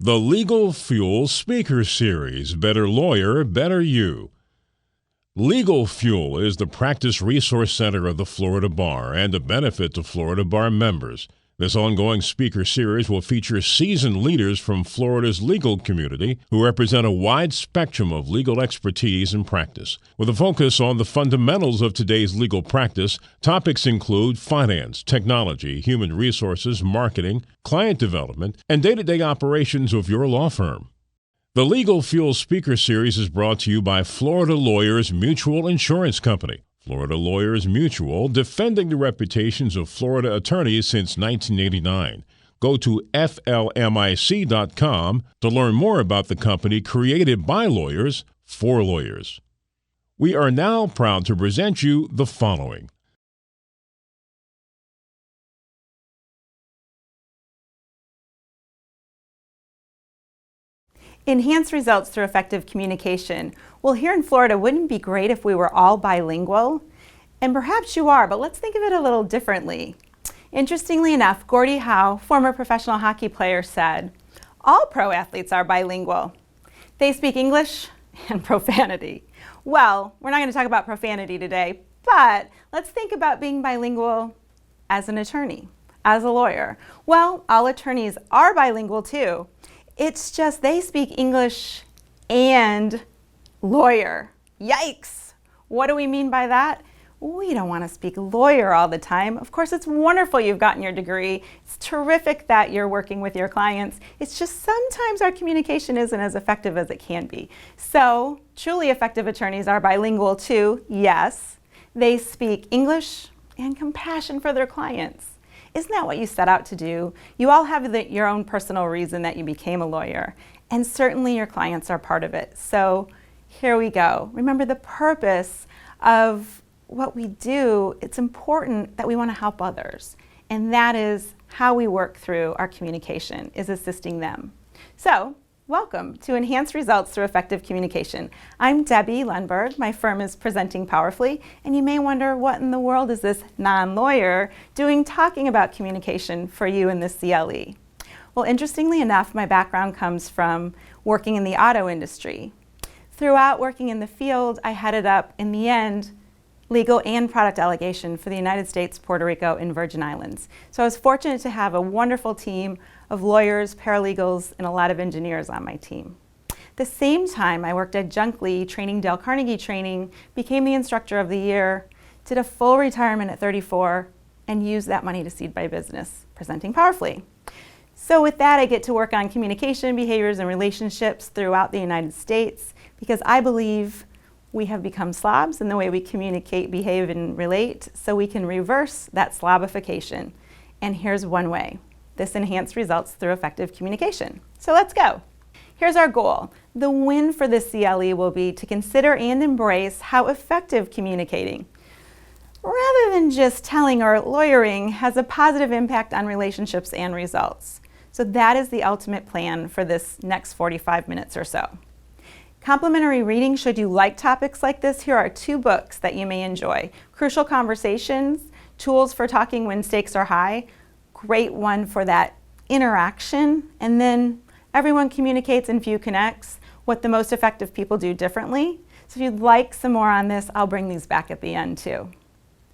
The LegalFuel Speaker Series, Better Lawyer, Better You. LegalFuel is the practice resource center of the Florida Bar and a benefit to Florida Bar members. This ongoing speaker series will feature seasoned leaders from Florida's legal community who represent a wide spectrum of legal expertise and practice. With a focus on the fundamentals of today's legal practice, topics include finance, technology, human resources, marketing, client development, and day-to-day operations of your law firm. The LegalFuel Speaker Series is brought to you by Florida Lawyers Mutual Insurance Company. Florida Lawyers Mutual, defending the reputations of Florida attorneys since 1989. Go to flmic.com to learn more about the company created by lawyers for lawyers. We are now proud to present you the following. Enhance results through effective communication. Well, here in Florida, wouldn't it be great if we were all bilingual? And perhaps you are, but let's think of it a little differently. Interestingly enough, Gordie Howe, former professional hockey player, said, all pro athletes are bilingual. They speak English and profanity. Well, we're not going to talk about profanity today, but let's think about being bilingual as an attorney, as a lawyer. Well, all attorneys are bilingual too. It's just they speak English and lawyer. Yikes! What do we mean by that? We don't want to speak lawyer all the time. Of course, it's wonderful you've gotten your degree. It's terrific that you're working with your clients. It's just sometimes our communication isn't as effective as it can be. So, truly effective attorneys are bilingual too, yes. They speak English and compassion for their clients. Isn't that what you set out to do? You all have your own personal reason that you became a lawyer, and certainly your clients are part of it. So here we go. Remember the purpose of what we do. It's important that we want to help others, and that is how we work through our communication, is assisting them. So welcome to Enhance Results Through Effective Communication. I'm Debbie Lundberg. My firm is Presenting Powerfully, and you may wonder what in the world is this non-lawyer doing talking about communication for you in the CLE? Well, interestingly enough, my background comes from working in the auto industry. Throughout working in the field, I headed up, in the end, legal and product allegation for the United States, Puerto Rico, and Virgin Islands. So I was fortunate to have a wonderful team of lawyers, paralegals, and a lot of engineers on my team. At the same time, I worked at Junkley, training Dale Carnegie training, became the instructor of the year, did a full retirement at 34, and used that money to seed my business, Presenting Powerfully. So with that, I get to work on communication, behaviors, and relationships throughout the United States, because I believe we have become slobs in the way we communicate, behave, and relate, so we can reverse that slobification. And here's one way. This enhanced results through effective communication. So let's go. Here's our goal. The win for this CLE will be to consider and embrace how effective communicating, rather than just telling or lawyering, has a positive impact on relationships and results. So that is the ultimate plan for this next 45 minutes or so. Complementary reading, should you like topics like this, here are 2 books that you may enjoy. Crucial Conversations, Tools for Talking When Stakes Are High. Great one for that interaction. And then Everyone Communicates and Few Connects, What the Most Effective People Do Differently. So if you'd like some more on this, I'll bring these back at the end too.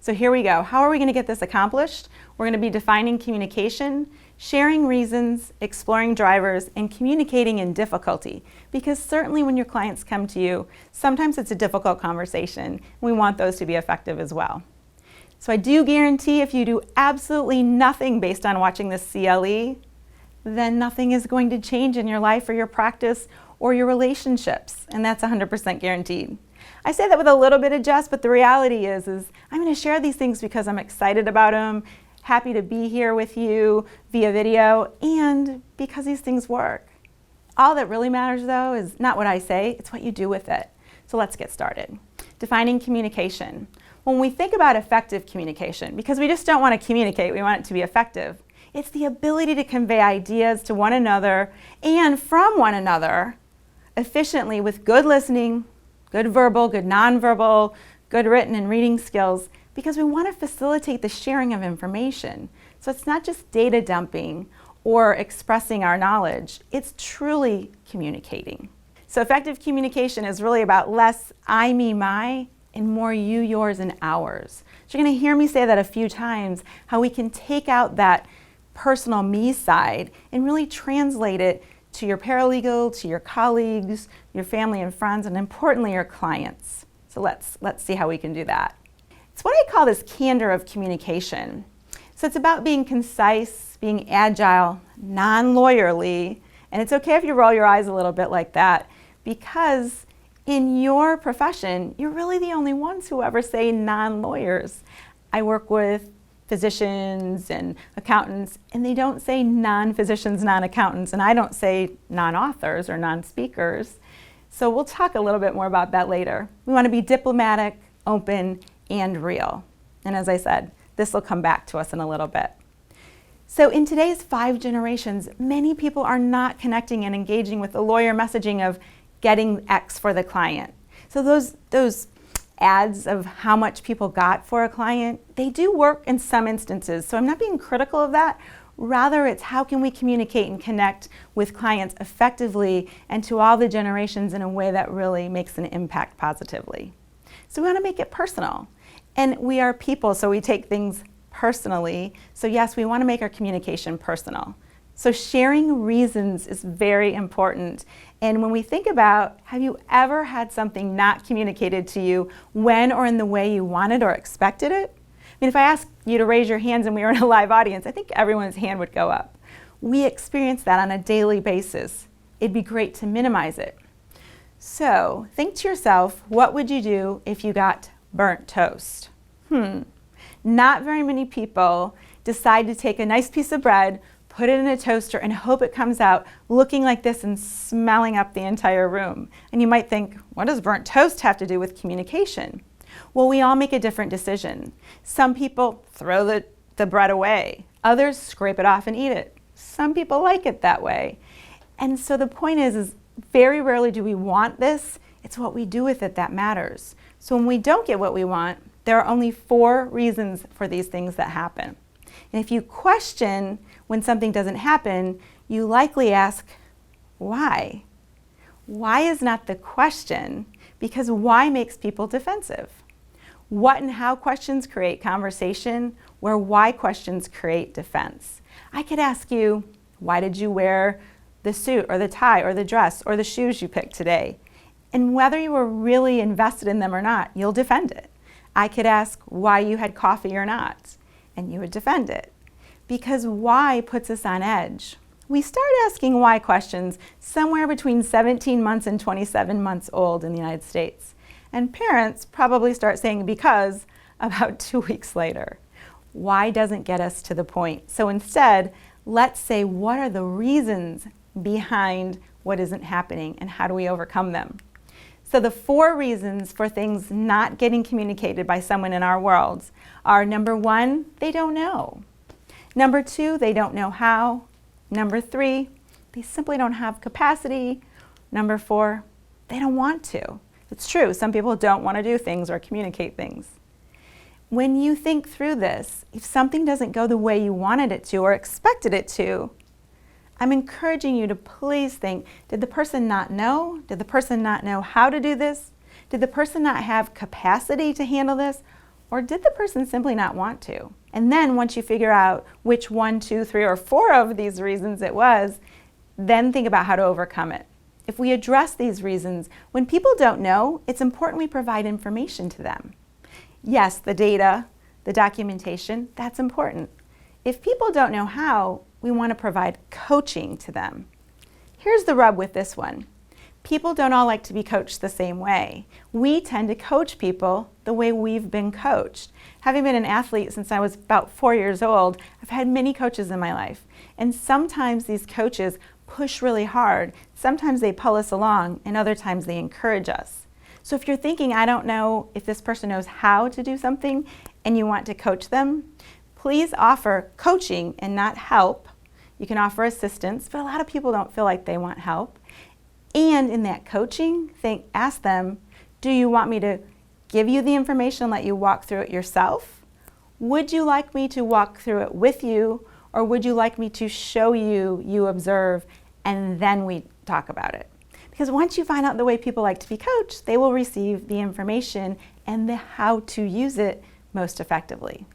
So here we go. How are we going to get this accomplished? We're going to be defining communication, sharing reasons, exploring drivers, and communicating in difficulty. Because certainly when your clients come to you, sometimes it's a difficult conversation. We want those to be effective as well. So I do guarantee if you do absolutely nothing based on watching this CLE, then nothing is going to change in your life or your practice or your relationships. And that's 100% guaranteed. I say that with a little bit of jest, but the reality is I'm going to share these things because I'm excited about them, happy to be here with you via video, and because these things work. All that really matters, though, is not what I say, it's what you do with it. So let's get started. Defining communication. When we think about effective communication, because we just don't want to communicate, we want it to be effective, it's the ability to convey ideas to one another and from one another efficiently with good listening, good verbal, good nonverbal, good written and reading skills, because we want to facilitate the sharing of information. So it's not just data dumping or expressing our knowledge. It's truly communicating. So effective communication is really about less I, me, my, and more you, yours, and ours. So you're going to hear me say that a few times, how we can take out that personal me side and really translate it to your paralegal, to your colleagues, your family and friends, and importantly, your clients. So let's see how we can do that. It's what I call this candor of communication. So it's about being concise, being agile, non-lawyerly, and it's okay if you roll your eyes a little bit like that, because in your profession, you're really the only ones who ever say non-lawyers. I work with physicians and accountants, and they don't say non-physicians, non-accountants, and I don't say non-authors or non-speakers. So we'll talk a little bit more about that later. We want to be diplomatic, open, and real. And as I said, this will come back to us in a little bit. So in today's 5 generations, many people are not connecting and engaging with the lawyer messaging of getting X for the client. So those ads of how much people got for a client, they do work in some instances. So I'm not being critical of that. Rather, it's how can we communicate and connect with clients effectively and to all the generations in a way that really makes an impact positively. So we want to make it personal. And we are people, so we take things personally. So yes, we want to make our communication personal. So sharing reasons is very important. And when we think about, have you ever had something not communicated to you when or in the way you wanted or expected it? I mean, if I asked you to raise your hands and we were in a live audience, I think everyone's hand would go up. We experience that on a daily basis. It'd be great to minimize it. So think to yourself, what would you do if you got burnt toast? Not very many people decide to take a nice piece of bread, put it in a toaster, and hope it comes out looking like this and smelling up the entire room. And you might think, what does burnt toast have to do with communication? Well, we all make a different decision. Some people throw the bread away. Others scrape it off and eat it. Some people like it that way. And so the point is very rarely do we want this. It's what we do with it that matters. So when we don't get what we want, there are only 4 reasons for these things that happen. And if you question when something doesn't happen, you likely ask, why? Why is not the question, because why makes people defensive. What and how questions create conversation, where why questions create defense. I could ask you, why did you wear the suit or the tie or the dress or the shoes you picked today? And whether you were really invested in them or not, you'll defend it. I could ask why you had coffee or not, and you would defend it. Because why puts us on edge. We start asking why questions somewhere between 17 months and 27 months old in the United States. And parents probably start saying because about 2 weeks later. Why doesn't get us to the point. So instead, let's say what are the reasons behind what isn't happening and how do we overcome them? So the 4 reasons for things not getting communicated by someone in our worlds are: number 1, they don't know. Number 2, they don't know how. Number 3, they simply don't have capacity. Number 4, they don't want to. It's true, some people don't want to do things or communicate things. When you think through this, if something doesn't go the way you wanted it to or expected it to, I'm encouraging you to please think, did the person not know? Did the person not know how to do this? Did the person not have capacity to handle this? Or did the person simply not want to? And then once you figure out which 1, 2, 3, or 4 of these reasons it was, then think about how to overcome it. If we address these reasons, when people don't know, it's important we provide information to them. Yes, the data, the documentation, that's important. If people don't know how, we want to provide coaching to them. Here's the rub with this one. People don't all like to be coached the same way. We tend to coach people the way we've been coached. Having been an athlete since I was about 4 years old, I've had many coaches in my life. And sometimes these coaches push really hard. Sometimes they pull us along, and other times they encourage us. So if you're thinking, I don't know if this person knows how to do something, and you want to coach them, please offer coaching and not help. You can offer assistance, but a lot of people don't feel like they want help. And in that coaching, ask them, do you want me to give you the information and let you walk through it yourself? Would you like me to walk through it with you? Or would you like me to show you, you observe, and then we talk about it? Because once you find out the way people like to be coached, they will receive the information and the how to use it most effectively.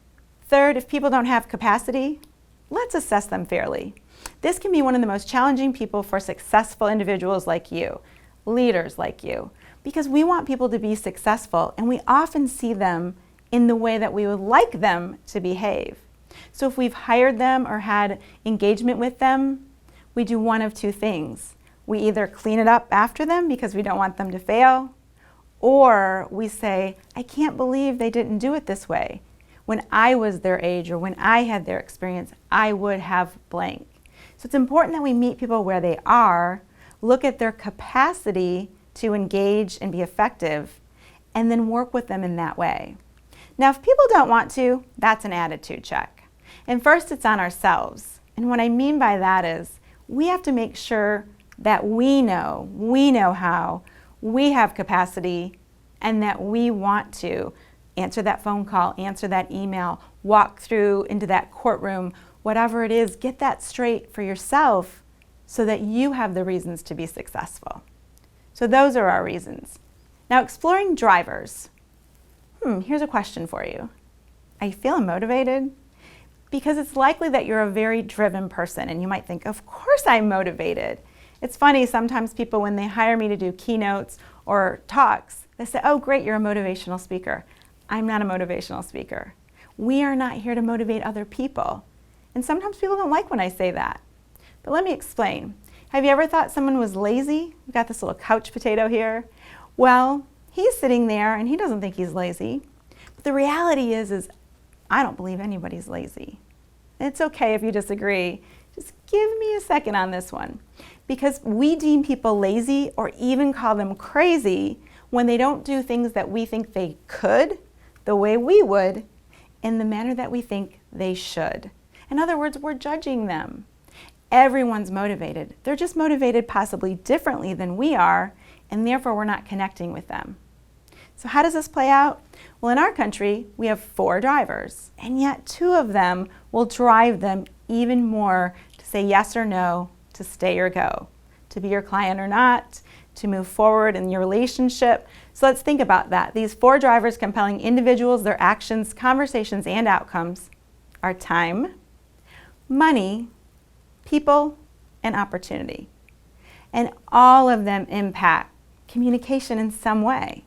Third, if people don't have capacity, let's assess them fairly. This can be one of the most challenging people for successful individuals like you, leaders like you, because we want people to be successful and we often see them in the way that we would like them to behave. So if we've hired them or had engagement with them, we do one of two things. We either clean it up after them because we don't want them to fail, or we say, I can't believe they didn't do it this way. When I was their age or when I had their experience, I would have blank. So it's important that we meet people where they are, look at their capacity to engage and be effective, and then work with them in that way. Now, if people don't want to, that's an attitude check. And first, it's on ourselves. And what I mean by that is we have to make sure that we know how, we have capacity, and that we want to answer that phone call, answer that email, walk through into that courtroom, whatever it is, get that straight for yourself so that you have the reasons to be successful. So those are our reasons. Now, exploring drivers. Here's a question for you. Are you feeling motivated? Because it's likely that you're a very driven person and you might think, of course I'm motivated. It's funny, sometimes people, when they hire me to do keynotes or talks, they say, oh great, you're a motivational speaker. I'm not a motivational speaker. We are not here to motivate other people. And sometimes people don't like when I say that. But let me explain. Have you ever thought someone was lazy? We've got this little couch potato here. Well, he's sitting there and he doesn't think he's lazy. But the reality is I don't believe anybody's lazy. It's okay if you disagree. Just give me a second on this one. Because we deem people lazy or even call them crazy when they don't do things that we think they could, the way we would, in the manner that we think they should. In other words, we're judging them. Everyone's motivated. They're just motivated possibly differently than we are, and therefore we're not connecting with them. So how does this play out? Well, in our country, we have 4 drivers, and yet 2 of them will drive them even more to say yes or no, to stay or go, to be your client or not, to move forward in your relationship. So let's think about that. These 4 drivers compelling individuals, their actions, conversations, and outcomes are time, money, people, and opportunity. And all of them impact communication in some way.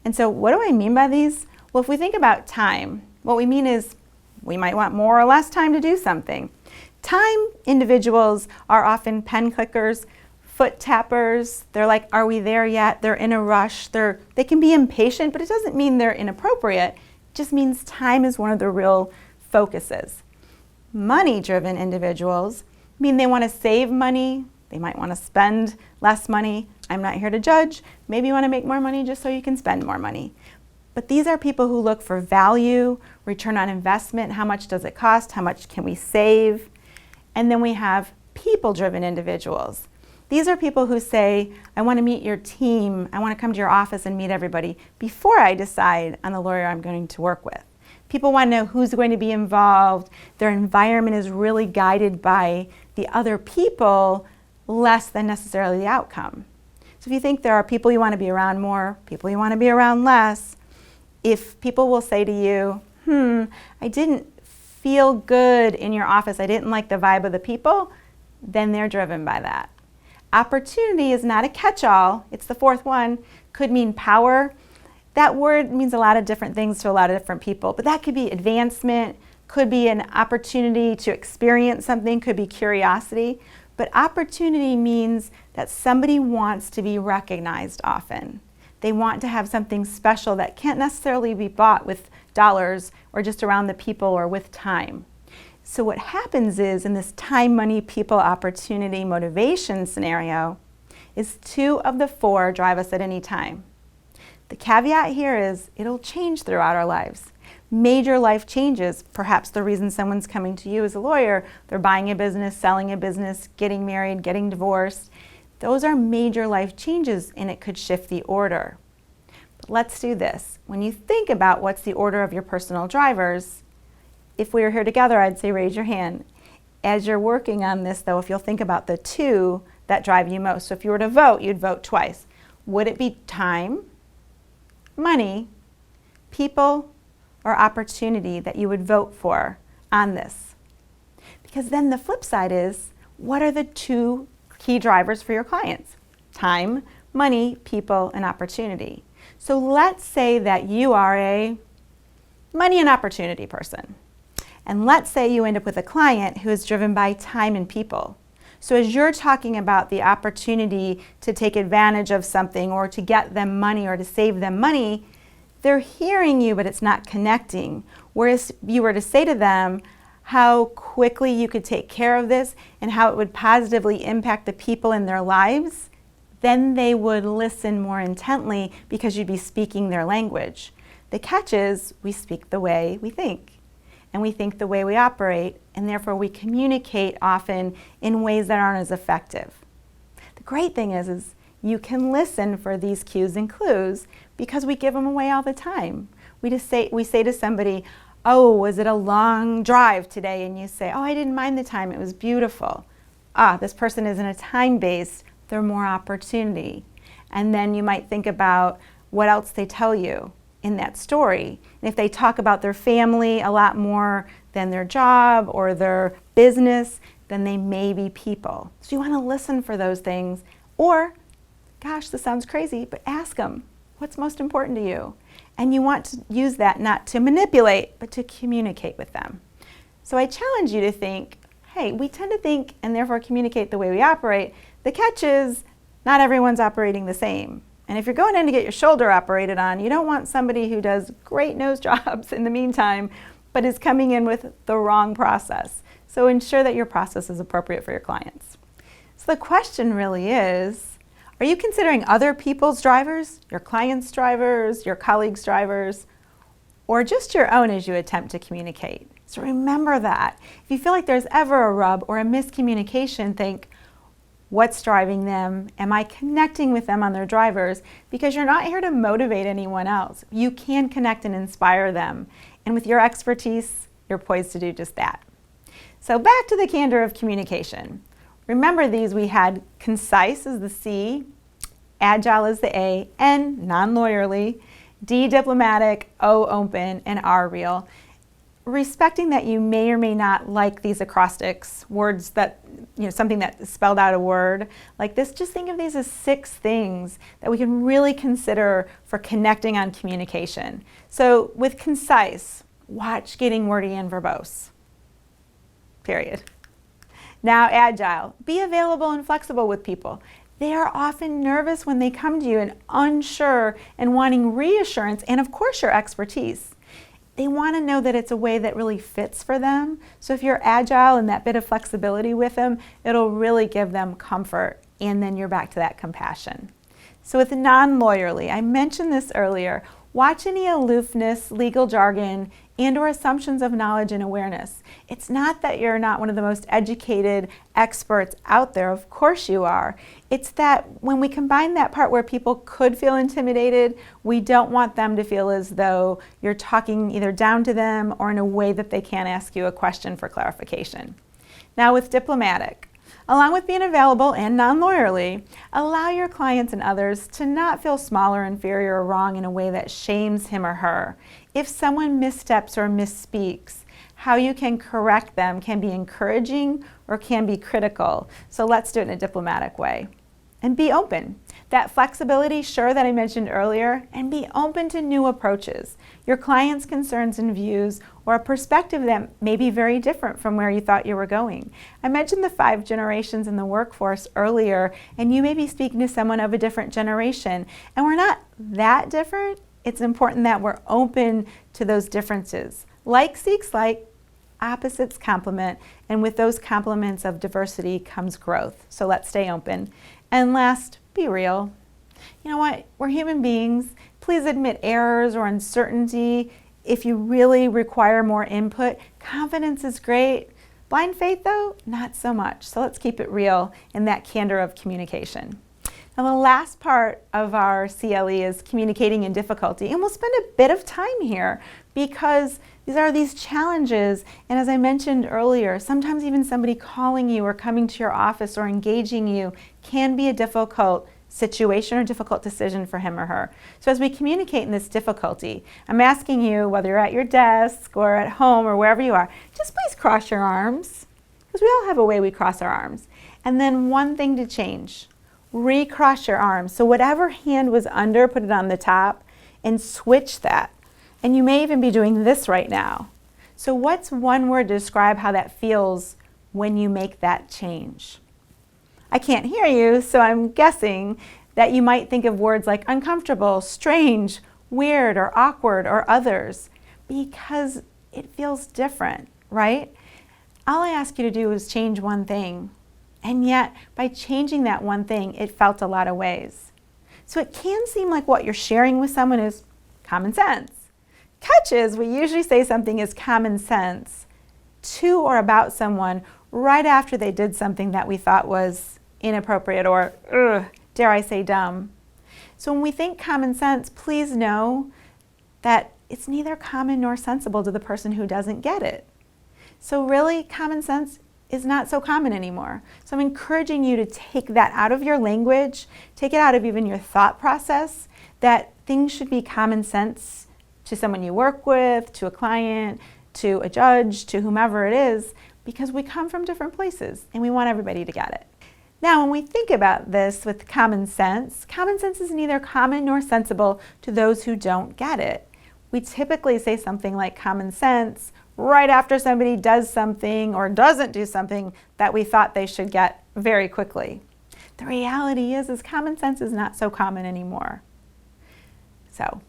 And so what do I mean by these? Well, if we think about time, what we mean is we might want more or less time to do something. Time individuals are often pen clickers, foot tappers. They're like, are we there yet? They're in a rush. They can be impatient, but it doesn't mean they're inappropriate. It just means time is one of the real focuses. Money-driven individuals mean they want to save money. They might want to spend less money. I'm not here to judge. Maybe you want to make more money just so you can spend more money. But these are people who look for value, return on investment. How much does it cost? How much can we save? And then we have people-driven individuals. These are people who say, I want to meet your team. I want to come to your office and meet everybody before I decide on the lawyer I'm going to work with. People want to know who's going to be involved. Their environment is really guided by the other people less than necessarily the outcome. So if you think there are people you want to be around more, people you want to be around less, if people will say to you, I didn't feel good in your office, I didn't like the vibe of the people, then they're driven by that. Opportunity is not a catch-all. It's the 4th one. Could mean power. That word means a lot of different things to a lot of different people, but that could be advancement, could be an opportunity to experience something, could be curiosity. But opportunity means that somebody wants to be recognized often. They want to have something special that can't necessarily be bought with dollars or just around the people or with time. So what happens is in this time, money, people, opportunity, motivation scenario is 2 of the 4 drive us at any time. The caveat here is it'll change throughout our lives. Major life changes, perhaps the reason someone's coming to you as a lawyer, they're buying a business, selling a business, getting married, getting divorced. Those are major life changes and it could shift the order. But let's do this. When you think about what's the order of your personal drivers, if we were here together, I'd say raise your hand. As you're working on this, though, if you'll think about the two that drive you most. So if you were to vote, you'd vote twice. Would it be time, money, people, or opportunity that you would vote for on this? Because then the flip side is, what are the two key drivers for your clients? Time, money, people, and opportunity. So let's say that you are a money and opportunity person. And let's say you end up with a client who is driven by time and people. So as you're talking about the opportunity to take advantage of something or to get them money or to save them money, they're hearing you, but it's not connecting. Whereas if you were to say to them how quickly you could take care of this and how it would positively impact the people in their lives, then they would listen more intently because you'd be speaking their language. The catch is we speak the way we think. And we think the way we operate, and therefore we communicate often in ways that aren't as effective. The great thing is you can listen for these cues and clues because we give them away all the time. We say to somebody, oh, was it a long drive today? And you say, oh, I didn't mind the time, it was beautiful. This person isn't a time-based, they're more opportunity. And then you might think about what else they tell you in that story. And if they talk about their family a lot more than their job or their business, then they may be people. So you want to listen for those things. Or, gosh, this sounds crazy, but ask them, what's most important to you? And you want to use that not to manipulate, but to communicate with them. So I challenge you to think, hey, we tend to think and therefore communicate the way we operate. The catch is not everyone's operating the same. And if you're going in to get your shoulder operated on, you don't want somebody who does great nose jobs in the meantime, but is coming in with the wrong process. So ensure that your process is appropriate for your clients. So the question really is, are you considering other people's drivers, your clients' drivers, your colleagues' drivers, or just your own as you attempt to communicate? So remember that. If you feel like there's ever a rub or a miscommunication, think, what's driving them? Am I connecting with them on their drivers? Because you're not here to motivate anyone else. You can connect and inspire them. And with your expertise, you're poised to do just that. So back to the candor of communication. Remember these, we had concise as the C, agile as the A, N, non-lawyerly, D, diplomatic, O, open, and R, real. Respecting that you may or may not like these acrostics, words that, something that spelled out a word like this, just think of these as 6 things that we can really consider for connecting on communication. So with concise, watch getting wordy and verbose, period. Now agile, be available and flexible with people. They are often nervous when they come to you and unsure and wanting reassurance and of course your expertise. They want to know that it's a way that really fits for them. So if you're agile and that bit of flexibility with them, it'll really give them comfort. And then you're back to that compassion. So with non-lawyerly, I mentioned this earlier, watch any aloofness, legal jargon, and or assumptions of knowledge and awareness. It's not that you're not one of the most educated experts out there, of course you are. It's that when we combine that part where people could feel intimidated, we don't want them to feel as though you're talking either down to them or in a way that they can't ask you a question for clarification. Now with diplomatic, along with being available and non-lawyerly, allow your clients and others to not feel small or inferior or wrong in a way that shames him or her. If someone missteps or misspeaks, how you can correct them can be encouraging or can be critical. So let's do it in a diplomatic way. And be open. That flexibility, sure, that I mentioned earlier, and be open to new approaches. Your client's concerns and views or a perspective that may be very different from where you thought you were going. I mentioned the 5 generations in the workforce earlier, and you may be speaking to someone of a different generation. And we're not that different. It's important that we're open to those differences. Like seeks like, opposites complement, and with those complements of diversity comes growth. So let's stay open. And last, be real. You know what? We're human beings. Please admit errors or uncertainty. If you really require more input, confidence is great. Blind faith, though, not so much. So let's keep it real in that candor of communication. Now the last part of our CLE is communicating in difficulty, and we'll spend a bit of time here because these challenges, and as I mentioned earlier, sometimes even somebody calling you or coming to your office or engaging you can be a difficult situation or difficult decision for him or her. So as we communicate in this difficulty, I'm asking you, whether you're at your desk or at home or wherever you are, just please cross your arms, because we all have a way we cross our arms. And then one thing to change, recross your arms. So whatever hand was under, put it on the top and switch that. And you may even be doing this right now. So what's one word to describe how that feels when you make that change? I can't hear you, so I'm guessing that you might think of words like uncomfortable, strange, weird, or awkward, or others, because it feels different, right? All I ask you to do is change one thing, and yet by changing that one thing, it felt a lot of ways. So it can seem like what you're sharing with someone is common sense. Catch is, we usually say something is common sense to or about someone right after they did something that we thought was inappropriate or, dare I say, dumb. So when we think common sense, please know that it's neither common nor sensible to the person who doesn't get it. So really, common sense is not so common anymore. So I'm encouraging you to take that out of your language, take it out of even your thought process, that things should be common sense to someone you work with, to a client, to a judge, to whomever it is, because we come from different places and we want everybody to get it. Now, when we think about this with common sense is neither common nor sensible to those who don't get it. We typically say something like common sense right after somebody does something or doesn't do something that we thought they should get very quickly. The reality is common sense is not so common anymore. So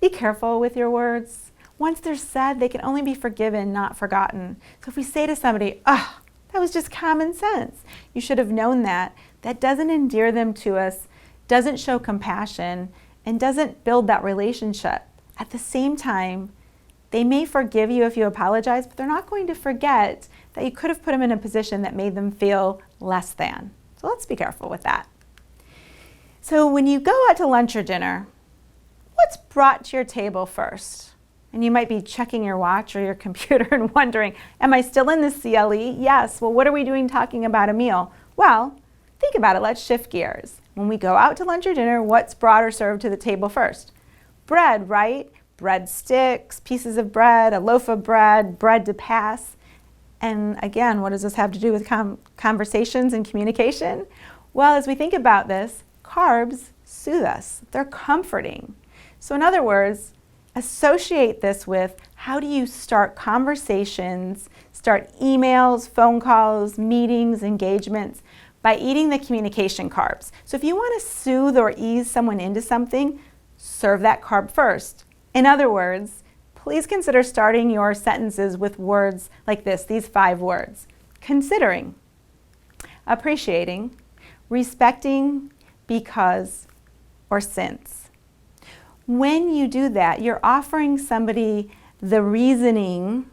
be careful with your words. Once they're said, they can only be forgiven, not forgotten. So if we say to somebody, that was just common sense, you should have known that, that doesn't endear them to us, doesn't show compassion, and doesn't build that relationship. At the same time, they may forgive you if you apologize, but they're not going to forget that you could have put them in a position that made them feel less than. So let's be careful with that. So when you go out to lunch or dinner, what's brought to your table first? And you might be checking your watch or your computer and wondering, am I still in the CLE? Yes. Well, what are we doing talking about a meal? Well, think about it. Let's shift gears. When we go out to lunch or dinner, what's brought or served to the table first? Bread, right? Bread sticks, pieces of bread, a loaf of bread, bread to pass. And again, what does this have to do with conversations and communication? Well, as we think about this, carbs soothe us. They're comforting. So in other words, associate this with how do you start conversations, start emails, phone calls, meetings, engagements by eating the communication carbs. So if you want to soothe or ease someone into something, serve that carb first. In other words, please consider starting your sentences with words like this, these 5 words. Considering, appreciating, respecting, because, or since. When you do that, you're offering somebody the reasoning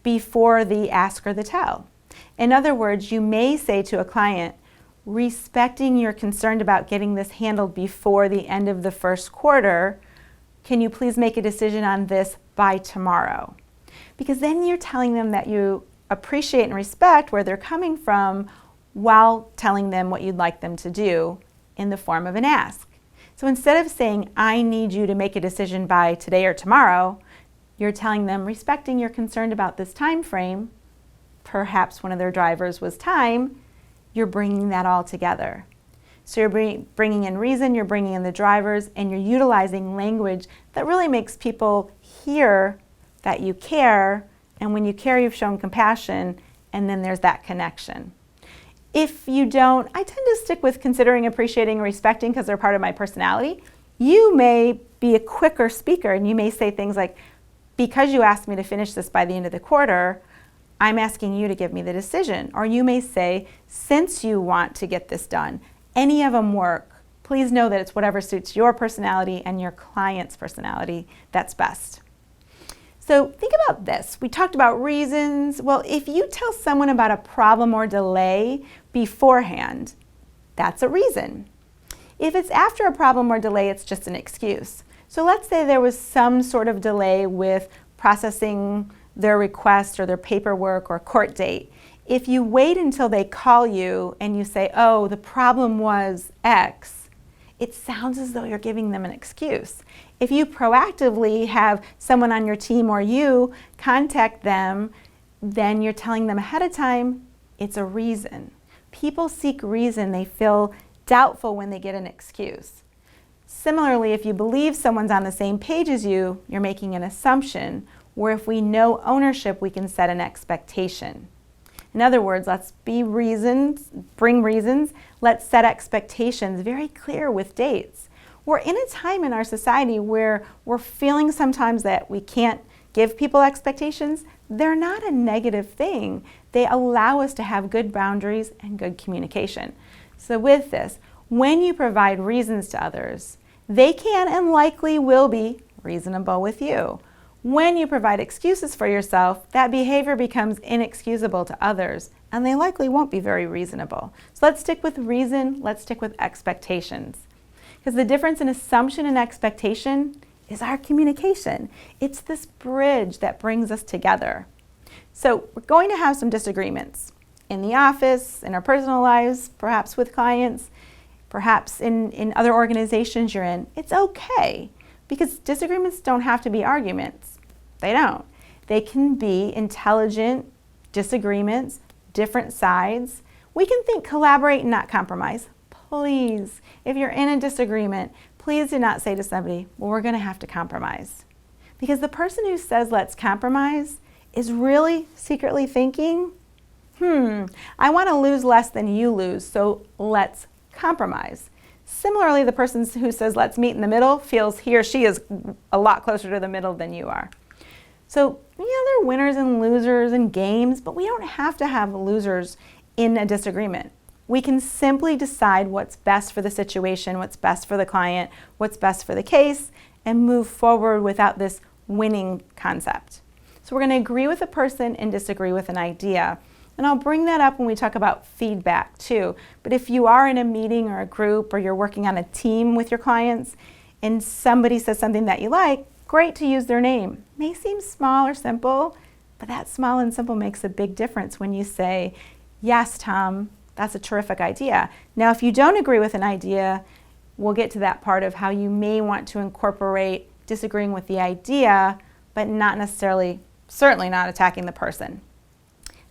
before the ask or the tell. In other words, you may say to a client, respecting you're concerned about getting this handled before the end of the first quarter, can you please make a decision on this by tomorrow? Because then you're telling them that you appreciate and respect where they're coming from while telling them what you'd like them to do in the form of an ask. So instead of saying, I need you to make a decision by today or tomorrow, you're telling them, respecting you're concerned about this time frame, perhaps one of their drivers was time, you're bringing that all together. So you're bringing in reason, you're bringing in the drivers, and you're utilizing language that really makes people hear that you care, and when you care, you've shown compassion, and then there's that connection. If you don't, I tend to stick with considering, appreciating, and respecting because they're part of my personality. You may be a quicker speaker and you may say things like, because you asked me to finish this by the end of the quarter, I'm asking you to give me the decision. Or you may say, since you want to get this done, any of them work. Please know that it's whatever suits your personality and your client's personality that's best. So think about this. We talked about reasons. Well, if you tell someone about a problem or delay beforehand, that's a reason. If it's after a problem or delay, it's just an excuse. So let's say there was some sort of delay with processing their request or their paperwork or court date. If you wait until they call you and you say, oh, the problem was X, it sounds as though you're giving them an excuse. If you proactively have someone on your team or you contact them, then you're telling them ahead of time it's a reason. People seek reason. They feel doubtful when they get an excuse. Similarly, if you believe someone's on the same page as you, you're making an assumption, where if we know ownership, we can set an expectation. In other words, let's bring reasons, let's set expectations very clear with dates. We're in a time in our society where we're feeling sometimes that we can't give people expectations. They're not a negative thing. They allow us to have good boundaries and good communication. So with this, when you provide reasons to others, they can and likely will be reasonable with you. When you provide excuses for yourself, that behavior becomes inexcusable to others, and they likely won't be very reasonable. So let's stick with reason, let's stick with expectations. Because the difference in assumption and expectation is our communication. It's this bridge that brings us together. So we're going to have some disagreements in the office, in our personal lives, perhaps with clients, perhaps in other organizations you're in. It's okay, because disagreements don't have to be arguments. They don't. They can be intelligent disagreements, different sides. We can think collaborate and not compromise. Please, if you're in a disagreement, please do not say to somebody, well, we're going to have to compromise. Because the person who says let's compromise is really secretly thinking, I want to lose less than you lose, so let's compromise. Similarly, the person who says let's meet in the middle feels he or she is a lot closer to the middle than you are. So, there are winners and losers in games, but we don't have to have losers in a disagreement. We can simply decide what's best for the situation, what's best for the client, what's best for the case, and move forward without this winning concept. So we're going to agree with a person and disagree with an idea. And I'll bring that up when we talk about feedback too. But if you are in a meeting or a group or you're working on a team with your clients and somebody says something that you like, great to use their name. It may seem small or simple, but that small and simple makes a big difference when you say, yes, Tom, that's a terrific idea. Now, if you don't agree with an idea, we'll get to that part of how you may want to incorporate disagreeing with the idea, but not necessarily, certainly not attacking the person.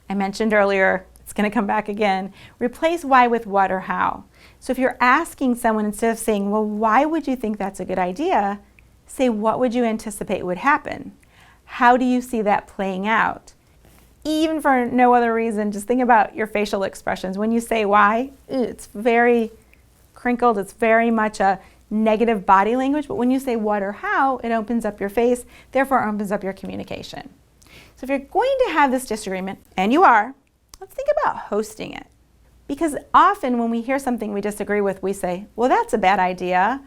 I mentioned earlier, it's going to come back again, replace why with what or how. So if you're asking someone, instead of saying, well, why would you think that's a good idea? Say, what would you anticipate would happen? How do you see that playing out? Even for no other reason, just think about your facial expressions. When you say why, it's very crinkled, it's very much a negative body language, but when you say what or how, it opens up your face, therefore opens up your communication. So if you're going to have this disagreement, and you are, let's think about hosting it. Because often when we hear something we disagree with, we say, well, that's a bad idea.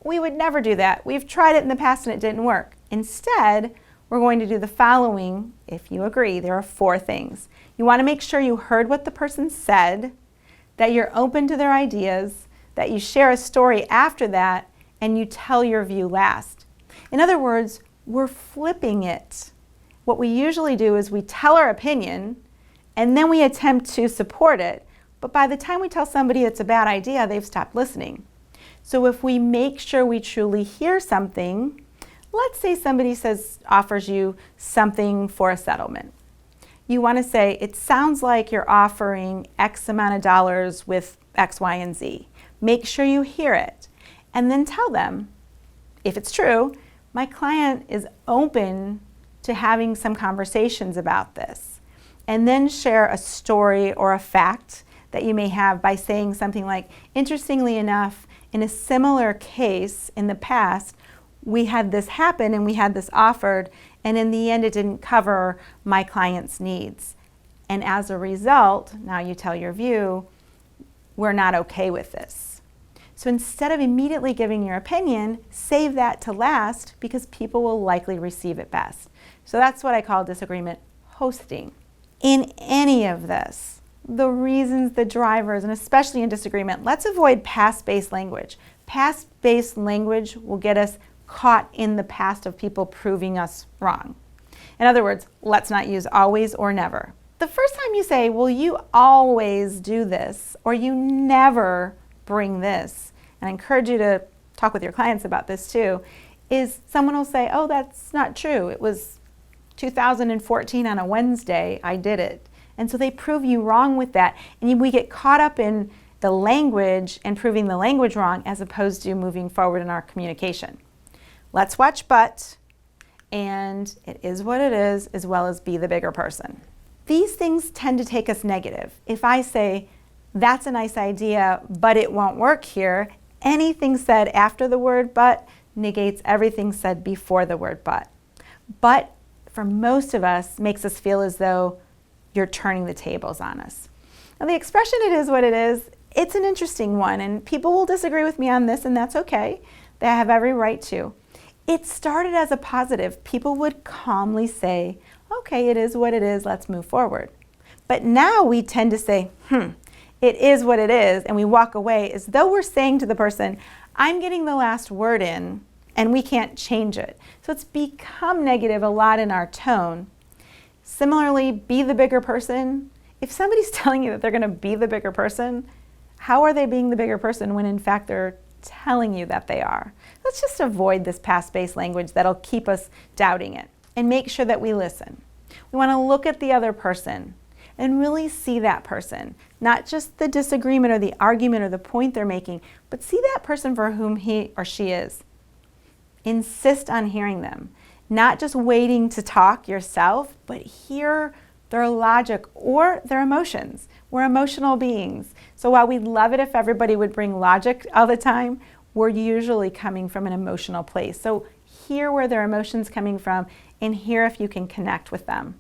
We would never do that. We've tried it in the past and it didn't work. Instead, we're going to do the following, if you agree. There are 4 things. You want to make sure you heard what the person said, that you're open to their ideas, that you share a story after that, and you tell your view last. In other words, we're flipping it. What we usually do is we tell our opinion, and then we attempt to support it. But by the time we tell somebody it's a bad idea, they've stopped listening. So if we make sure we truly hear something, let's say somebody offers you something for a settlement. You want to say, it sounds like you're offering X amount of dollars with X, Y, and Z. Make sure you hear it. And then tell them, if it's true, my client is open to having some conversations about this. And then share a story or a fact that you may have by saying something like, interestingly enough, in a similar case in the past, we had this happen and we had this offered, and in the end it didn't cover my client's needs. And as a result, now you tell your view, we're not okay with this. So instead of immediately giving your opinion, save that to last because people will likely receive it best. So that's what I call disagreement hosting. In any of this, the reasons, the drivers, and especially in disagreement, let's avoid past-based language. Past-based language will get us caught in the past of people proving us wrong. In other words, let's not use always or never. The first time you say, well, you always do this, or you never bring this, and I encourage you to talk with your clients about this too, is someone will say, oh, that's not true. It was 2014 on a Wednesday, I did it. And so they prove you wrong with that. And we get caught up in the language and proving the language wrong as opposed to moving forward in our communication. Let's watch but, and it is what it is, as well as be the bigger person. These things tend to take us negative. If I say, that's a nice idea, but it won't work here, anything said after the word but negates everything said before the word but. But for most of us makes us feel as though you're turning the tables on us. Now the expression it is what it is, it's an interesting one, and people will disagree with me on this, and that's okay. They have every right to. It started as a positive. People would calmly say, okay, it is what it is, let's move forward. But now we tend to say, it is what it is, and we walk away as though we're saying to the person, I'm getting the last word in, and we can't change it. So it's become negative a lot in our tone. Similarly, be the bigger person. If somebody's telling you that they're going to be the bigger person, how are they being the bigger person when in fact they're telling you that they are? Let's just avoid this past-based language that'll keep us doubting it, and make sure that we listen. We want to look at the other person and really see that person, not just the disagreement or the argument or the point they're making, but see that person for whom he or she is. Insist on hearing them, not just waiting to talk yourself, but hear their logic or their emotions. We're emotional beings. So while we'd love it if everybody would bring logic all the time, we're usually coming from an emotional place. So hear where their emotions coming from and hear if you can connect with them.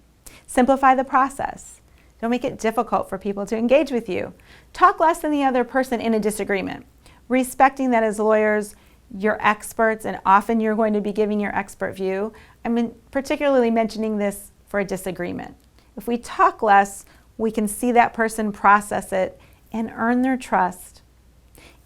Simplify the process. Don't make it difficult for people to engage with you. Talk less than the other person in a disagreement, respecting that as lawyers, you're experts and often you're going to be giving your expert view. Particularly mentioning this for a disagreement. If we talk less, we can see that person process it and earn their trust.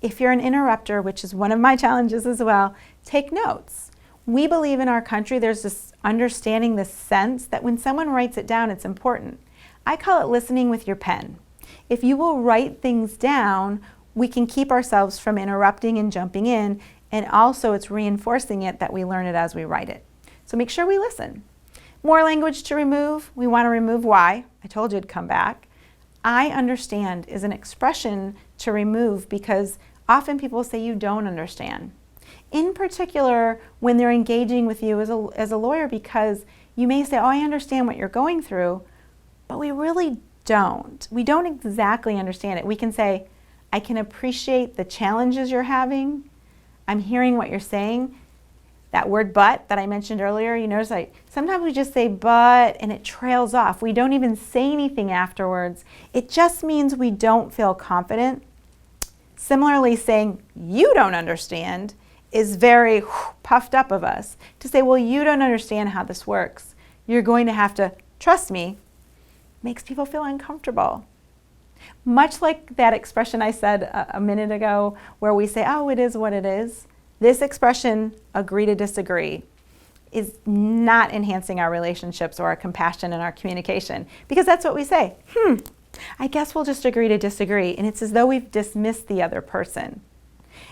If you're an interrupter, which is one of my challenges as well, take notes. We believe in our country there's this understanding, this sense that when someone writes it down, it's important. I call it listening with your pen. If you will write things down, we can keep ourselves from interrupting and jumping in, and also it's reinforcing it that we learn it as we write it. So make sure we listen. More language to remove. We want to remove why. I told you it'd come back. I understand is an expression to remove because often people say you don't understand. In particular, when they're engaging with you as a lawyer, because you may say, oh, I understand what you're going through, but we really don't. We don't exactly understand it. We can say, I can appreciate the challenges you're having. I'm hearing what you're saying. That word but that I mentioned earlier, you notice sometimes we just say but and it trails off. We don't even say anything afterwards. It just means we don't feel confident. Similarly, saying you don't understand is very puffed up of us. To say, well, you don't understand how this works. You're going to have to trust me, makes people feel uncomfortable. Much like that expression I said a minute ago where we say, oh, it is what it is. This expression, agree to disagree, is not enhancing our relationships or our compassion and our communication, because that's what we say. I guess we'll just agree to disagree. And it's as though we've dismissed the other person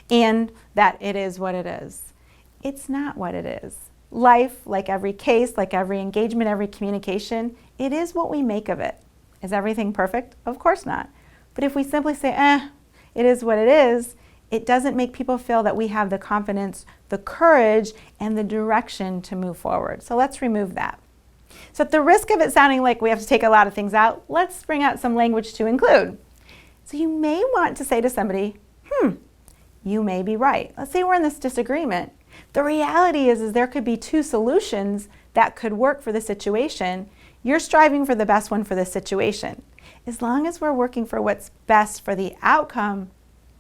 and that it is what it is. It's not what it is. Life, like every case, like every engagement, every communication, it is what we make of it. Is everything perfect? Of course not. But if we simply say, it is what it is, it doesn't make people feel that we have the confidence, the courage, and the direction to move forward. So let's remove that. So at the risk of it sounding like we have to take a lot of things out, let's bring out some language to include. So you may want to say to somebody, you may be right. Let's say we're in this disagreement. The reality is there could be two solutions that could work for the situation. You're striving for the best one for the situation. As long as we're working for what's best for the outcome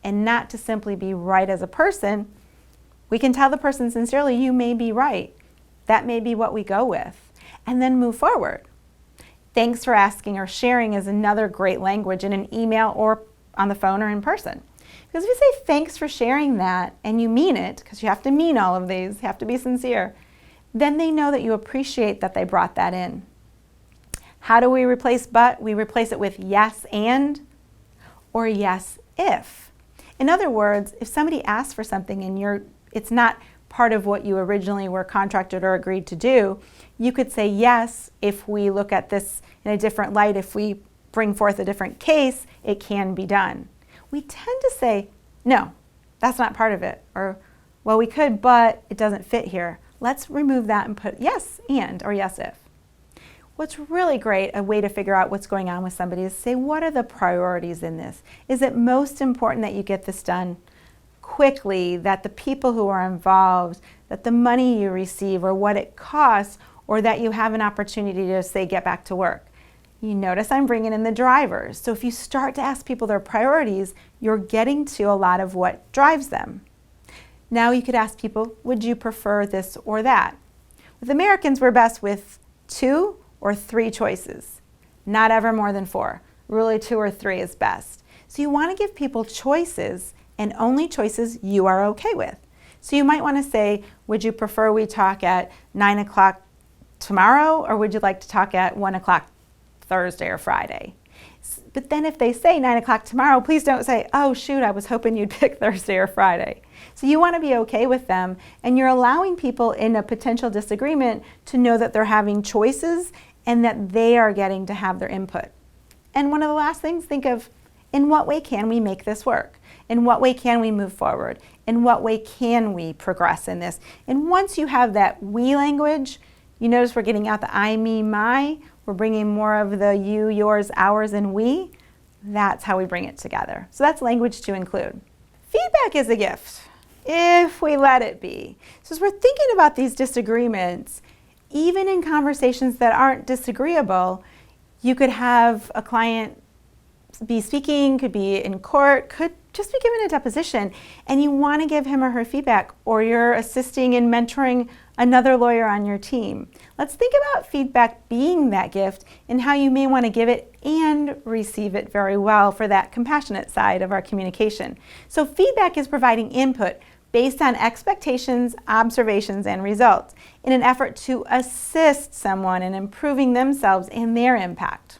and not to simply be right as a person, we can tell the person sincerely, you may be right. That may be what we go with, and then move forward. Thanks for asking or sharing is another great language in an email or on the phone or in person. Because if you say thanks for sharing that and you mean it, because you have to mean all of these, you have to be sincere, then they know that you appreciate that they brought that in. How do we replace but? We replace it with yes and or yes if. In other words, if somebody asks for something and it's not part of what you originally were contracted or agreed to do, you could say yes if we look at this in a different light, if we bring forth a different case, it can be done. We tend to say, no, that's not part of it, or, well, we could, but it doesn't fit here. Let's remove that and put yes and or yes if. What's really great, a way to figure out what's going on with somebody, is say, what are the priorities in this? Is it most important that you get this done quickly, that the people who are involved, that the money you receive or what it costs, or that you have an opportunity to, say, get back to work? You notice I'm bringing in the drivers. So if you start to ask people their priorities, you're getting to a lot of what drives them. Now you could ask people, would you prefer this or that? With Americans, we're best with 2 or 3 choices, not ever more than 4. Really 2 or 3 is best. So you want to give people choices, and only choices you are okay with. So you might want to say, would you prefer we talk at 9 o'clock tomorrow, or would you like to talk at 1 o'clock Thursday or Friday? But then if they say 9 o'clock tomorrow, please don't say, oh shoot, I was hoping you'd pick Thursday or Friday. So you want to be okay with them, and you're allowing people in a potential disagreement to know that they're having choices and that they are getting to have their input. And one of the last things, think of, in what way can we make this work? In what way can we move forward? In what way can we progress in this? And once you have that we language, you notice we're getting out the I, me, my. We're bringing more of the you, yours, ours, and we. That's how we bring it together. So that's language to include. Feedback is a gift, if we let it be. So as we're thinking about these disagreements, even in conversations that aren't disagreeable, you could have a client be speaking, could be in court, could just be given a deposition, and you want to give him or her feedback, or you're assisting and mentoring another lawyer on your team. Let's think about feedback being that gift and how you may want to give it and receive it very well for that compassionate side of our communication. So feedback is providing input based on expectations, observations, and results in an effort to assist someone in improving themselves and their impact.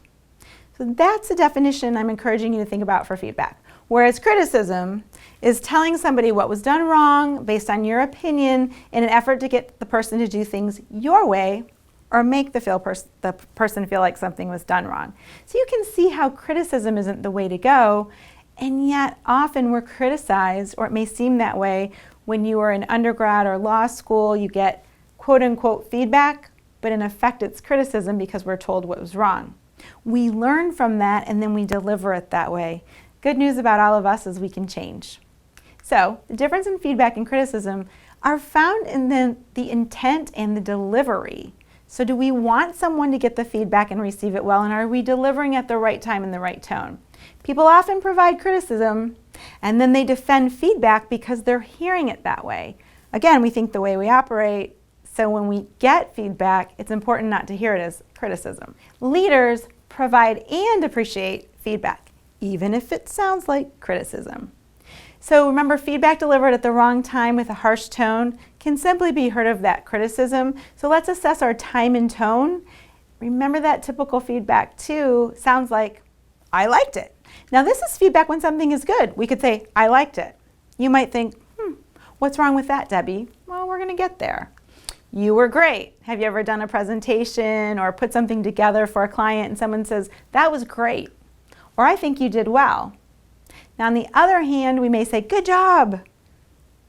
So that's the definition I'm encouraging you to think about for feedback. Whereas criticism is telling somebody what was done wrong based on your opinion in an effort to get the person to do things your way or make the person feel like something was done wrong. So you can see how criticism isn't the way to go, and yet often we're criticized, or it may seem that way when you are in undergrad or law school, you get quote unquote feedback, but in effect it's criticism because we're told what was wrong. We learn from that and then we deliver it that way. Good news about all of us is we can change. So the difference in feedback and criticism are found in the intent and the delivery. So do we want someone to get the feedback and receive it well, and are we delivering at the right time in the right tone? People often provide criticism and then they defend feedback because they're hearing it that way. Again, we think the way we operate, so when we get feedback, it's important not to hear it as criticism. Leaders provide and appreciate feedback, even if it sounds like criticism. So remember, feedback delivered at the wrong time with a harsh tone can simply be heard of that criticism. So let's assess our time and tone. Remember that typical feedback too sounds like, I liked it. Now this is feedback when something is good. We could say, I liked it. You might think, what's wrong with that, Debbie? Well, we're gonna get there. You were great. Have you ever done a presentation or put something together for a client and someone says, that was great, or I think you did well? Now on the other hand, we may say, good job.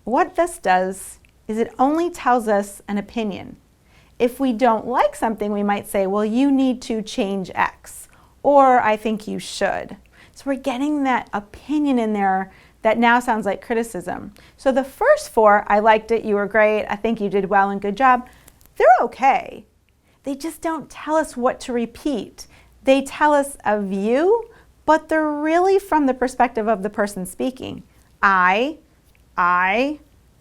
What this does is it only tells us an opinion. If we don't like something, we might say, well, you need to change X, or I think you should. So we're getting that opinion in there that now sounds like criticism. So the first 4, I liked it, you were great, I think you did well and good job, they're okay. They just don't tell us what to repeat. They tell us a view, but they're really from the perspective of the person speaking. I,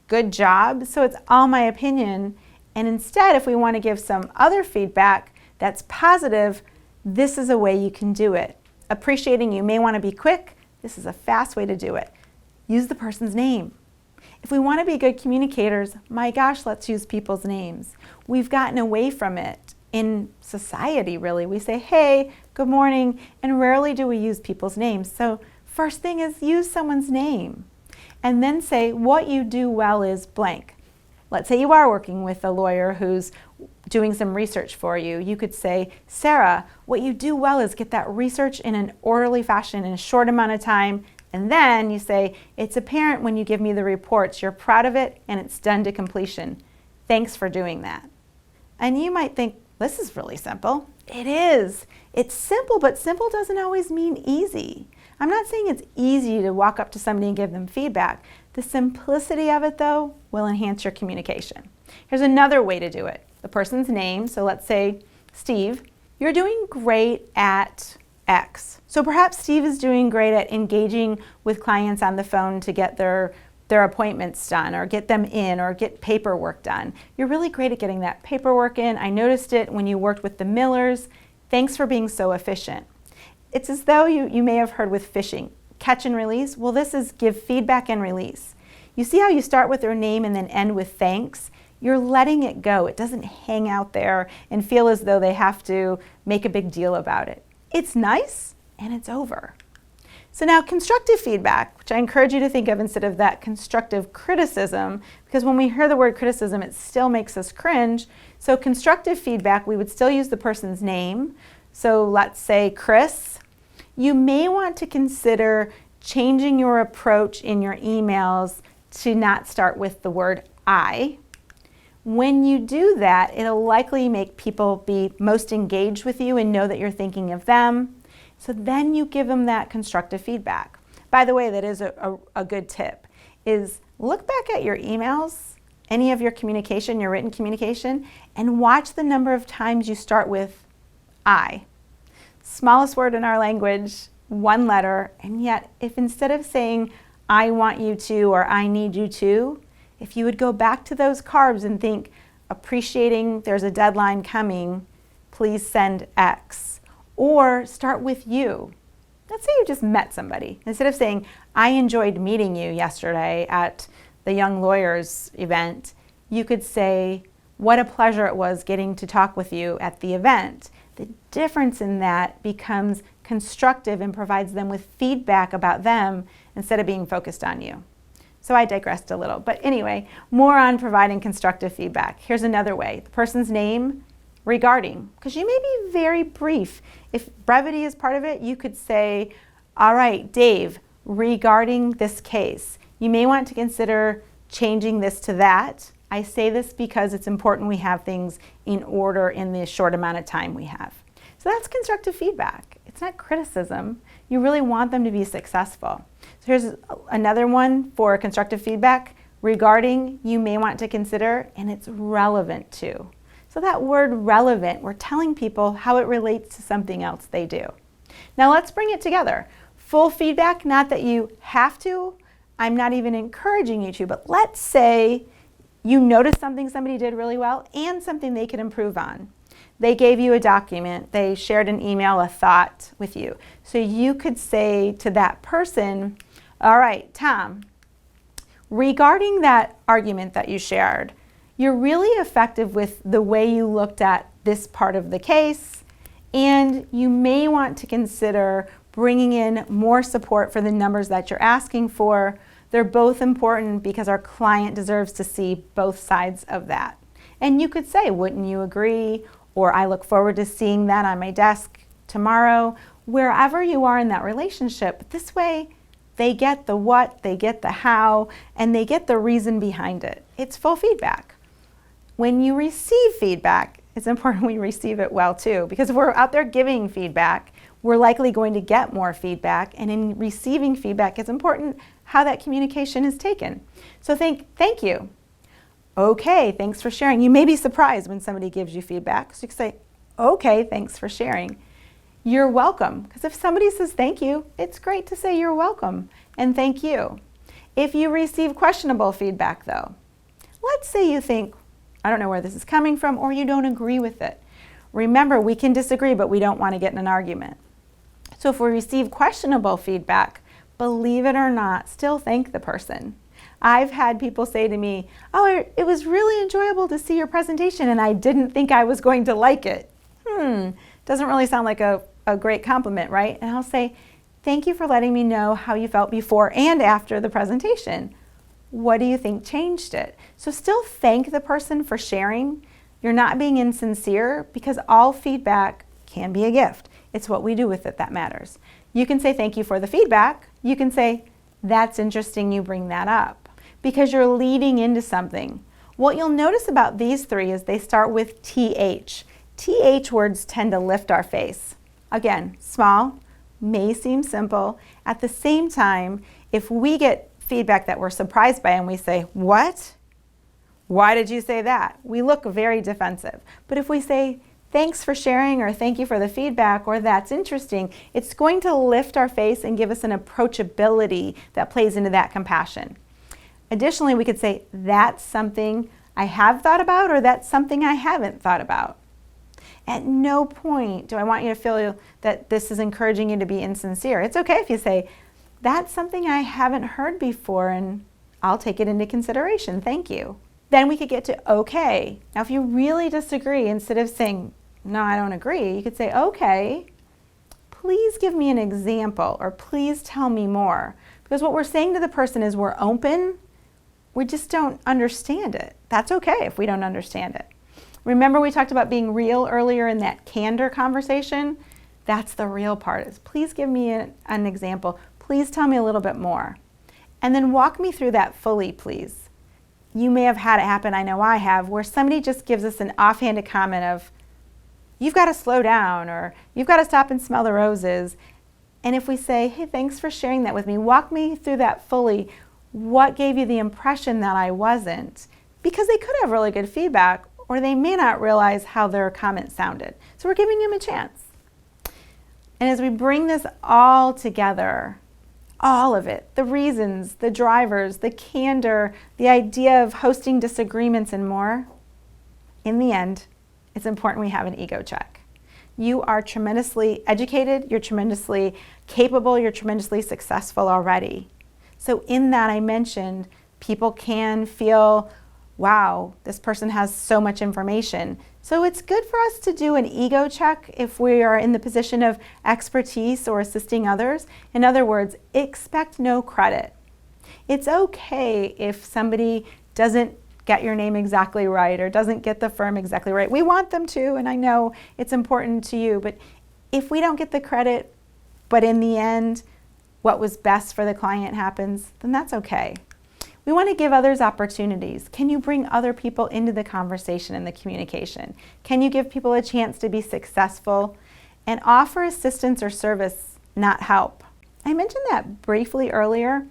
good job, so it's all my opinion. And instead, if we want to give some other feedback that's positive, This is a way you can do it. Appreciating, you may want to be quick. This is a fast way to do it. Use the person's name. If we want to be good communicators, my gosh, let's use people's names. We've gotten away from it in society, really. We say, hey, good morning, and rarely do we use people's names. So first thing is use someone's name. And then say, what you do well is blank. Let's say you are working with a lawyer who's doing some research for you. You could say, Sarah, what you do well is get that research in an orderly fashion in a short amount of time. And then you say, it's apparent when you give me the reports, you're proud of it and it's done to completion. Thanks for doing that. And you might think, this is really simple. It is. It's simple, but simple doesn't always mean easy. I'm not saying it's easy to walk up to somebody and give them feedback. The simplicity of it, though, will enhance your communication. Here's another way to do it. The person's name, so let's say Steve, you're doing great at X. So perhaps Steve is doing great at engaging with clients on the phone to get their appointments done or get them in or get paperwork done. You're really great at getting that paperwork in. I noticed it when you worked with the Millers. Thanks for being so efficient. It's as though you may have heard with fishing, catch and release. Well, this is give feedback and release. You see how you start with their name and then end with thanks? You're letting it go. It doesn't hang out there and feel as though they have to make a big deal about it. It's nice and it's over. So now constructive feedback, which I encourage you to think of instead of that constructive criticism, because when we hear the word criticism, it still makes us cringe. So constructive feedback, we would still use the person's name. So let's say Chris. You may want to consider changing your approach in your emails to not start with the word I. When you do that, it'll likely make people be most engaged with you and know that you're thinking of them. So then you give them that constructive feedback. By the way, that is a good tip, is look back at your emails, any of your communication, your written communication, and watch the number of times you start with I. Smallest word in our language, one letter, and yet if instead of saying I want you to or I need you to, if you would go back to those carbs and think, appreciating there's a deadline coming, please send X. Or start with you. Let's say you just met somebody. Instead of saying, I enjoyed meeting you yesterday at the Young Lawyers event, you could say, what a pleasure it was getting to talk with you at the event. The difference in that becomes constructive and provides them with feedback about them instead of being focused on you. So I digressed a little, but anyway, more on providing constructive feedback. Here's another way. The person's name, regarding, because you may be very brief. If brevity is part of it, you could say, all right, Dave, regarding this case, you may want to consider changing this to that. I say this because it's important we have things in order in the short amount of time we have. So that's constructive feedback. It's not criticism. You really want them to be successful. So here's another one for constructive feedback. Regarding, you may want to consider, and it's relevant to. So that word relevant, we're telling people how it relates to something else they do. Now let's bring it together. Full feedback, not that you have to. I'm not even encouraging you to, but let's say you noticed something somebody did really well and something they could improve on. They gave you a document, they shared an email, a thought with you. So you could say to that person, all right, Tom, regarding that argument that you shared, you're really effective with the way you looked at this part of the case, and you may want to consider bringing in more support for the numbers that you're asking for. They're both important because our client deserves to see both sides of that. And you could say, wouldn't you agree? Or I look forward to seeing that on my desk tomorrow. Wherever you are in that relationship, this way they get the what, they get the how, and they get the reason behind it. It's full feedback. When you receive feedback, it's important we receive it well too, because if we're out there giving feedback, we're likely going to get more feedback, and in receiving feedback, it's important how that communication is taken. So thank you. Okay, thanks for sharing. You may be surprised when somebody gives you feedback, so you can say, okay, thanks for sharing. You're welcome, because if somebody says thank you, it's great to say you're welcome and thank you. If you receive questionable feedback though, let's say you think, I don't know where this is coming from, or you don't agree with it. Remember, we can disagree, but we don't want to get in an argument. So if we receive questionable feedback, believe it or not, still thank the person. I've had people say to me, oh, it was really enjoyable to see your presentation and I didn't think I was going to like it. Doesn't really sound like a great compliment, right? And I'll say, thank you for letting me know how you felt before and after the presentation. What do you think changed it? So still thank the person for sharing. You're not being insincere because all feedback can be a gift. It's what we do with it that matters. You can say thank you for the feedback. You can say, that's interesting you bring that up, because you're leading into something. What you'll notice about these three is they start with TH. TH words tend to lift our face. Again, small, may seem simple. At the same time, if we get feedback that we're surprised by and we say, what? Why did you say that? We look very defensive. But if we say, thanks for sharing, or thank you for the feedback, or that's interesting, it's going to lift our face and give us an approachability that plays into that compassion. Additionally, we could say, that's something I have thought about, or that's something I haven't thought about. At no point do I want you to feel that this is encouraging you to be insincere. It's okay if you say, that's something I haven't heard before and I'll take it into consideration. Thank you. Then we could get to okay. Now if you really disagree, instead of saying, no, I don't agree, you could say, okay, please give me an example or please tell me more. Because what we're saying to the person is we're open, we just don't understand it. That's okay if we don't understand it. Remember we talked about being real earlier in that candor conversation? That's the real part, is please give me an example. Please tell me a little bit more. And then walk me through that fully, please. You may have had it happen, I know I have, where somebody just gives us an offhanded comment of, you've got to slow down, or you've got to stop and smell the roses. And if we say, hey, thanks for sharing that with me, walk me through that fully. What gave you the impression that I wasn't? Because they could have really good feedback, or they may not realize how their comment sounded. So we're giving them a chance. And as we bring this all together, all of it, the reasons, the drivers, the candor, the idea of hosting disagreements and more, in the end, it's important we have an ego check. You are tremendously educated, you're tremendously capable, you're tremendously successful already. So in that I mentioned, people can feel, wow, this person has so much information. So it's good for us to do an ego check if we are in the position of expertise or assisting others. In other words, expect no credit. It's okay if somebody doesn't get your name exactly right or doesn't get the firm exactly right. We want them to, and I know it's important to you, but if we don't get the credit, but in the end, what was best for the client happens, then that's okay. We want to give others opportunities. Can you bring other people into the conversation and the communication? Can you give people a chance to be successful? And offer assistance or service, not help. I mentioned that briefly earlier.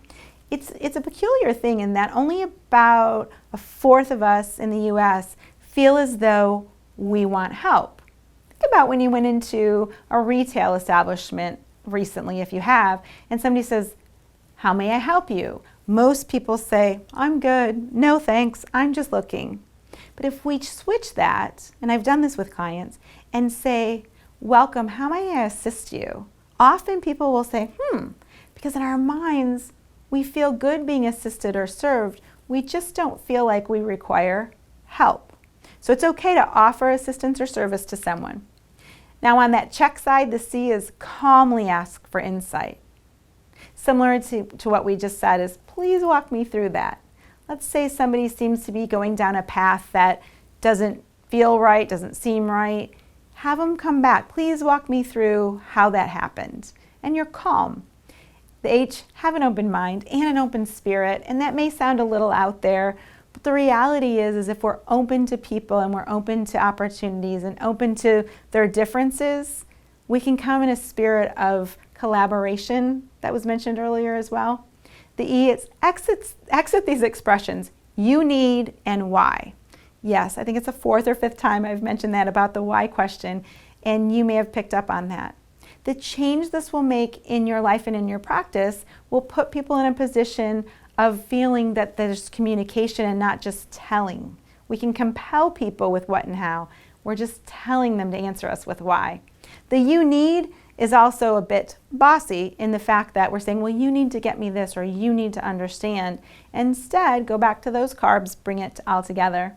It's a peculiar thing in that only about 1/4 of us in the US feel as though we want help. Think about when you went into a retail establishment recently, if you have, and somebody says, how may I help you? Most people say, I'm good, no thanks, I'm just looking. But if we switch that, and I've done this with clients, and say, welcome, how may I assist you? Often people will say, because in our minds, we feel good being assisted or served, we just don't feel like we require help. So it's okay to offer assistance or service to someone. Now on that check side, the C is calmly ask for insight. Similar to what we just said is, please walk me through that. Let's say somebody seems to be going down a path that doesn't feel right, doesn't seem right. Have them come back. Please walk me through how that happened. And you're calm. The H, have an open mind and an open spirit. And that may sound a little out there, but the reality is if we're open to people and we're open to opportunities and open to their differences, we can come in a spirit of collaboration that was mentioned earlier as well. The E is exit these expressions, you need and why. Yes, I think it's the 4th or 5th time I've mentioned that about the why question, and you may have picked up on that. The change this will make in your life and in your practice will put people in a position of feeling that there's communication and not just telling. We can compel people with what and how. We're just telling them to answer us with why. The you need is also a bit bossy in the fact that we're saying, well, you need to get me this, or you need to understand. Instead, go back to those carbs, bring it all together.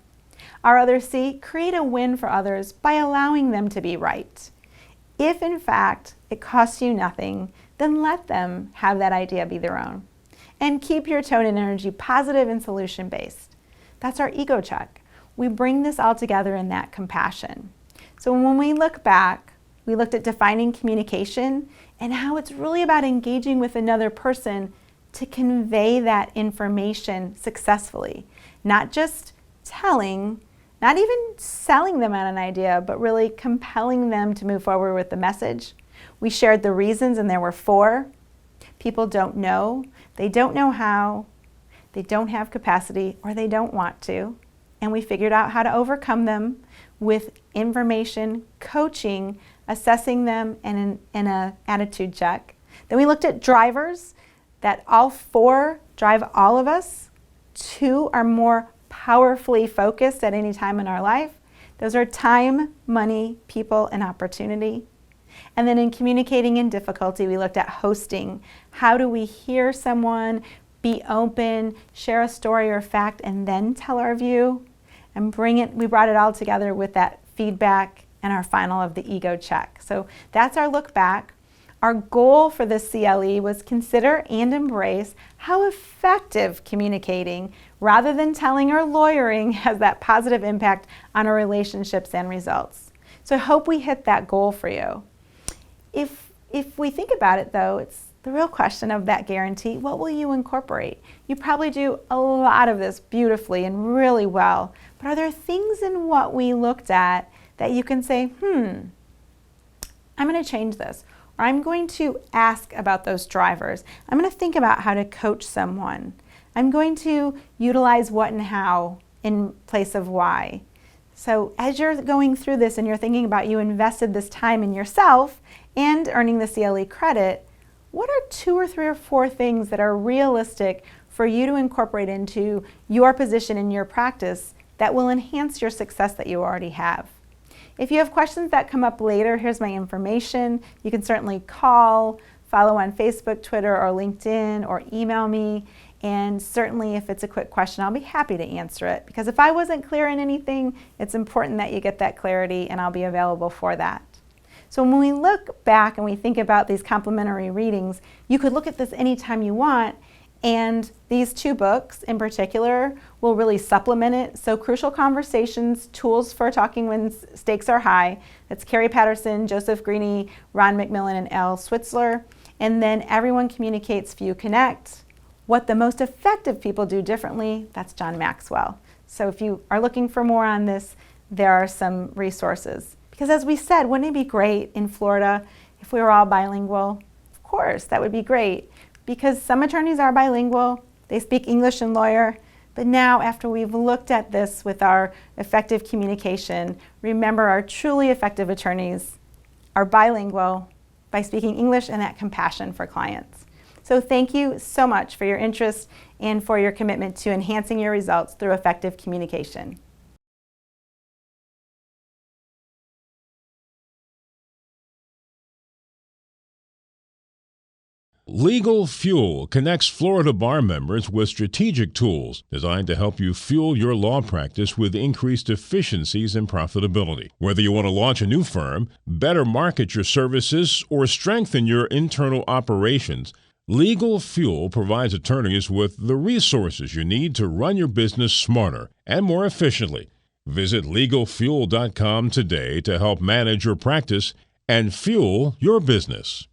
Our other C, create a win for others by allowing them to be right. If in fact it costs you nothing, then let them have that idea be their own. And keep your tone and energy positive and solution-based. That's our ego check. We bring this all together in that compassion. So when we look back, we looked at defining communication and how it's really about engaging with another person to convey that information successfully. Not just telling, not even selling them on an idea, but really compelling them to move forward with the message. We shared the reasons, and there were 4. People don't know, they don't know how, they don't have capacity, or they don't want to. And we figured out how to overcome them with information, coaching, assessing them, and an attitude check. Then we looked at drivers, that all 4 drive all of us. 2 are more powerfully focused at any time in our life. Those are time, money, people, and opportunity. And then in communicating in difficulty, we looked at hosting. How do we hear someone, be open, share a story or fact, and then tell our view? And we brought it all together with that feedback and our final of the ego check. So that's our look back. Our goal for this CLE was consider and embrace how effective communicating rather than telling or lawyering has that positive impact on our relationships and results. So I hope we hit that goal for you. If we think about it though, it's the real question of that guarantee. What will you incorporate? You probably do a lot of this beautifully and really well, but are there things in what we looked at that you can say, I'm going to change this, or I'm going to ask about those drivers. I'm going to think about how to coach someone. I'm going to utilize what and how in place of why. So as you're going through this and you're thinking about you invested this time in yourself and earning the CLE credit, what are 2 or 3 or 4 things that are realistic for you to incorporate into your position in your practice that will enhance your success that you already have? If you have questions that come up later, here's my information. You can certainly call, follow on Facebook, Twitter, or LinkedIn, or email me. And certainly if it's a quick question, I'll be happy to answer it. Because if I wasn't clear in anything, it's important that you get that clarity, and I'll be available for that. So when we look back and we think about these complementary readings, you could look at this anytime you want. And these 2 books in particular will really supplement it. So Crucial Conversations, Tools for Talking When Stakes Are High. That's Carrie Patterson, Joseph Greene, Ron McMillan, and L. Switzler. And then Everyone Communicates, Few Connect. What the Most Effective People Do Differently. That's John Maxwell. So if you are looking for more on this, there are some resources. Because as we said, wouldn't it be great in Florida if we were all bilingual? Of course, that would be great. Because some attorneys are bilingual, they speak English and lawyer, but now after we've looked at this with our effective communication, remember our truly effective attorneys are bilingual by speaking English and that compassion for clients. So thank you so much for your interest and for your commitment to enhancing your results through effective communication. LegalFuel connects Florida bar members with strategic tools designed to help you fuel your law practice with increased efficiencies and profitability. Whether you want to launch a new firm, better market your services, or strengthen your internal operations, LegalFuel provides attorneys with the resources you need to run your business smarter and more efficiently. Visit LegalFuel.com today to help manage your practice and fuel your business.